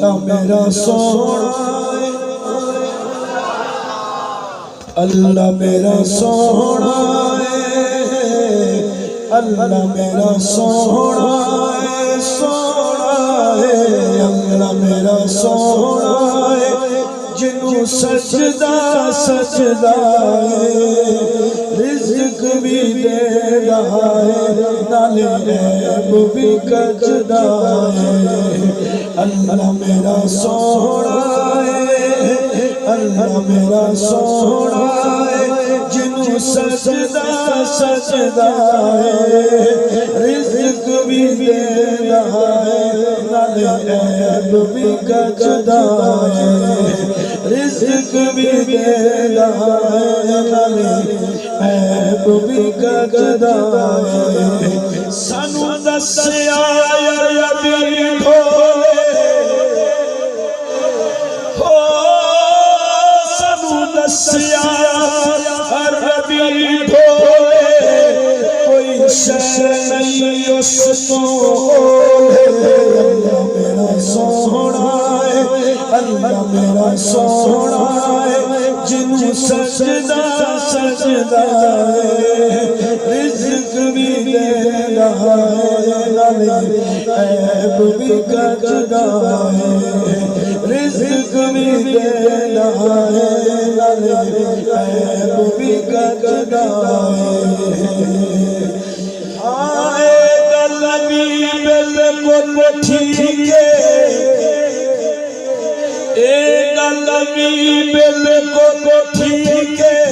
اللہ میرا سونا ہے، اللہ میرا سونا ہے، اللہ میرا سونا ہے، سونا ہے، اللہ میرا سونا ہے، جنوں سجدہ سجدہ ہے، رزق بھی دے رہا ہے، نالے عیب بھی کجدا ہے، اللہ میرا سونا ہے، اللہ میرا سونا ہے، جنوں سجدہ سجدہ ہے، رزق بھی دے رہا ہے، نالے عیب بھی کجدا ہے، رزق بھی دے رہا ہے، نالے عیب بھی کجدا ہے، سانو دسیا ربی بھولے، سانو دسیا ربی بھولے، کوئی شے نہیں اس تو اولے، اللہ میرا سونا ہے، اللہ میرا سونا ہے، جنوں سجدہ سجدہ ہے، رزق بھی دے رہا ہے، نالے عیب بھی کجدا ہے، رزق بھی دے رہا ہے، نالے عیب بھی کجدا ہے، آئے گل بھی بالکل ٹھیک ہے، اے گل بھی بالکل ٹھیک ہے،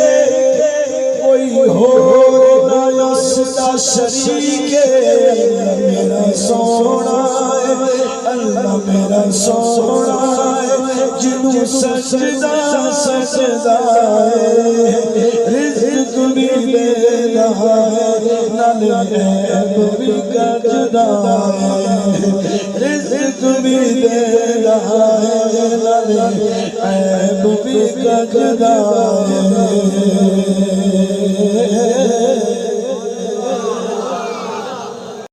کوئی ہور نہ اس دا شریک ہے، اللہ میرا سونا ہے، اللہ میرا سونا ہے، جنوں سجدہ سجدہ ہے، رزق بھی دے رہا ہے، نالے عیب بھی کجدا ہے، رزق بھی دے رہا ہے، نالے عیب بھی کجدا ہے۔